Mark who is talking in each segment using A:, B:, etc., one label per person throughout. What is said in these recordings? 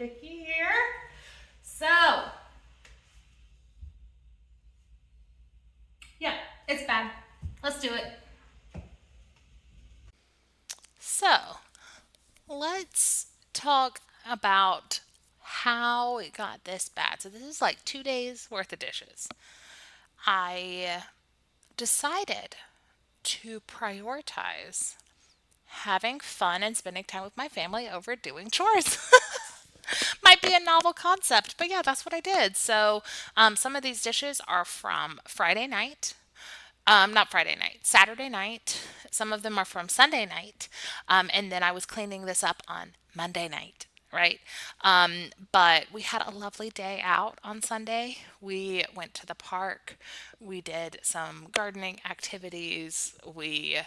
A: Vicky here. So, yeah, it's bad. Let's do it. So, let's talk about how it got this bad. So, this is like 2 days worth of dishes. I decided to prioritize having fun and spending time with my family over doing chores. Might be a novel concept, but yeah, that's what I did. So, some of these dishes are from Friday night. Not Friday night, Saturday night. Some of them are from Sunday night. And then I was cleaning this up on Monday night, right? But we had a lovely day out on Sunday. We went to the park. We did some gardening activities. We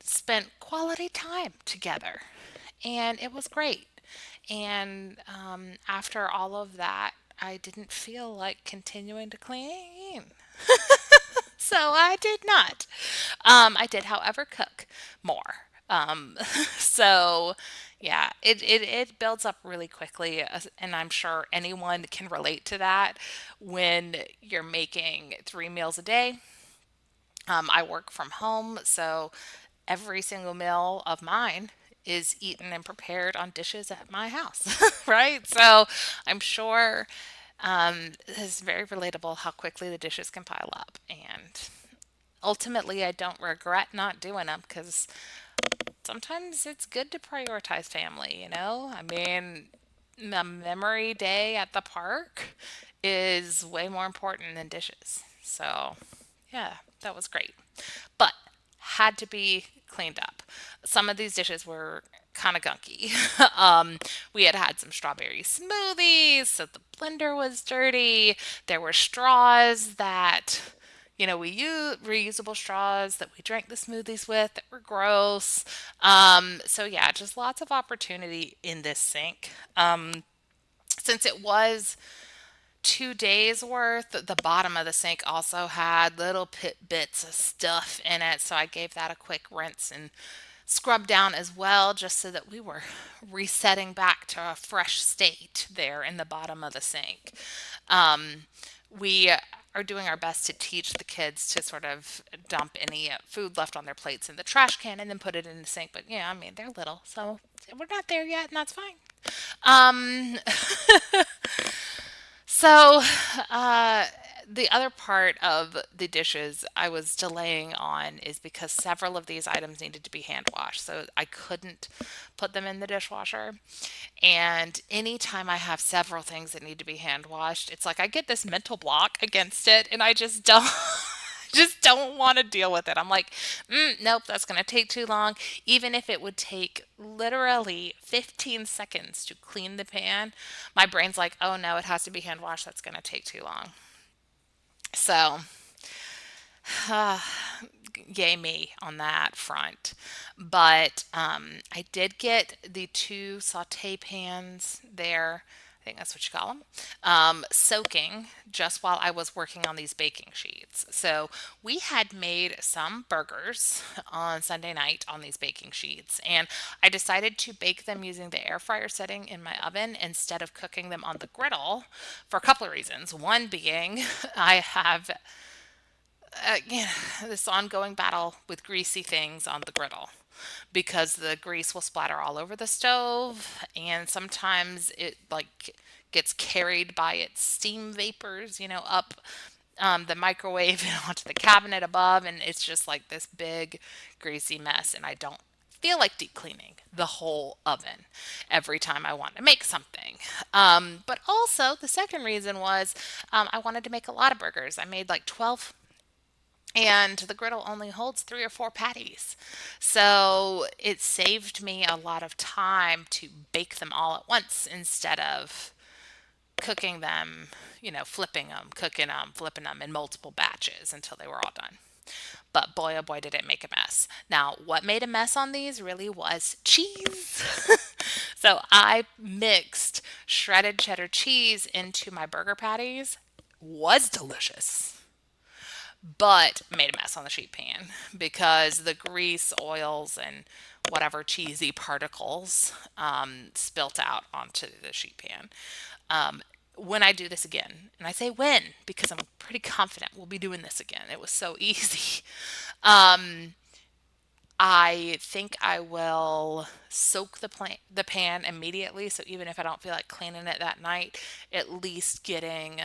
A: spent quality time together. And it was great. And after all of that, I didn't feel like continuing to clean. So I did not. I did, however, cook more. So yeah, it builds up really quickly, and I'm sure anyone can relate to that when you're making 3 meals a day. I work from home, so every single meal of mine is eaten and prepared on dishes at my house, right? So I'm sure it's very relatable how quickly the dishes can pile up. And ultimately, I don't regret not doing them because sometimes it's good to prioritize family, you know? I mean, a memory day at the park is way more important than dishes. So, yeah, that was great. But had to be cleaned up. Some of these dishes were kind of gunky. We had had some strawberry smoothies, so the blender was dirty. There were straws that we use reusable straws that we drank the smoothies with that were gross. So yeah, just lots of opportunity in this sink. Since it was 2 days worth, the bottom of the sink also had little bits of stuff in it. So I gave that a quick rinse and scrub down as well, just so that we were resetting back to a fresh state there in the bottom of the sink. We are doing our best to teach the kids to sort of dump any food left on their plates in the trash can and then put it in the sink. But yeah, I mean, they're little, so we're not there yet, and that's fine. Um, so, uh, the other part of the dishes I was delaying on is because several of these items needed to be hand washed. So I couldn't put them in the dishwasher. And anytime I have several things that need to be hand washed, it's like I get this mental block against it and I just don't. Just don't want to deal with it. I'm like, nope, that's going to take too long. Even if it would take literally 15 seconds to clean the pan, my brain's like, oh no, it has to be hand washed. That's going to take too long. So, yay me on that front. But I did get the two saute pans there. I think that's what you call them, soaking just while I was working on these baking sheets. So we had made some burgers on Sunday night on these baking sheets, and I decided to bake them using the air fryer setting in my oven instead of cooking them on the griddle for a couple of reasons. One being I have this ongoing battle with greasy things on the griddle because the grease will splatter all over the stove, and sometimes it like gets carried by its steam vapors, up the microwave and onto the cabinet above, and it's just like this big greasy mess. And I don't feel like deep cleaning the whole oven every time I want to make something. But also, the second reason was I wanted to make a lot of burgers. I made like 12, and the griddle only holds 3 or 4 patties. So it saved me a lot of time to bake them all at once instead of cooking them, flipping them, cooking them, flipping them in multiple batches until they were all done. But boy, oh boy, did it make a mess. Now, what made a mess on these really was cheese. So I mixed shredded cheddar cheese into my burger patties. Was delicious. but made a mess on the sheet pan because the grease, oils, and whatever cheesy particles spilt out onto the sheet pan. Um, when I do this again, and I say when because I'm pretty confident we'll be doing this again. It was so easy. Um, I think I will soak the pan immediately. So even if I don't feel like cleaning it that night, at least getting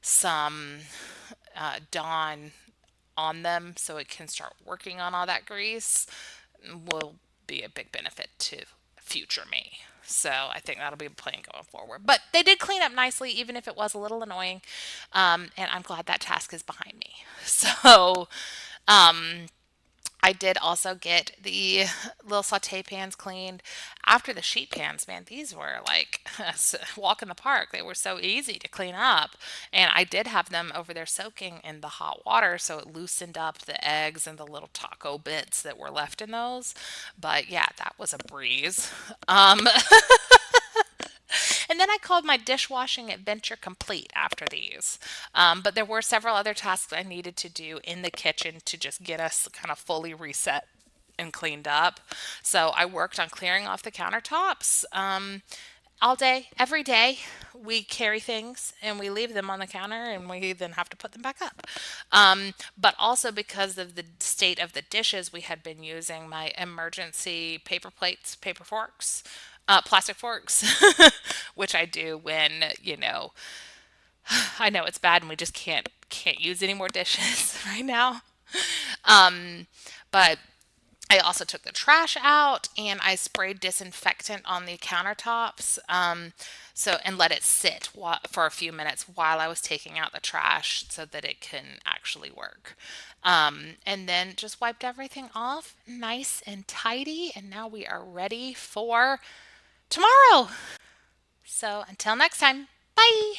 A: some Dawn on them so it can start working on all that grease will be a big benefit to future me. So I think that'll be a plan going forward. But they did clean up nicely, even if it was a little annoying. And I'm glad that task is behind me. So I did also get the little saute pans cleaned after the sheet pans. Man, these were like a walk in the park. They were so easy to clean up. And I did have them over there soaking in the hot water, so it loosened up the eggs and the little taco bits that were left in those. But yeah, that was a breeze. Um, and then I called my dishwashing adventure complete after these. But there were several other tasks I needed to do in the kitchen to just get us kind of fully reset and cleaned up. So I worked on clearing off the countertops. All day, every day, we carry things and we leave them on the counter and we then have to put them back up. But also because of the state of the dishes, we had been using my emergency paper plates, paper forks, plastic forks, which I do when, I know it's bad and we just can't use any more dishes right now. Um, but I also took the trash out and I sprayed disinfectant on the countertops. And let it sit for a few minutes while I was taking out the trash so that it can actually work. And then just wiped everything off nice and tidy. And now we are ready for tomorrow. So until next time, bye.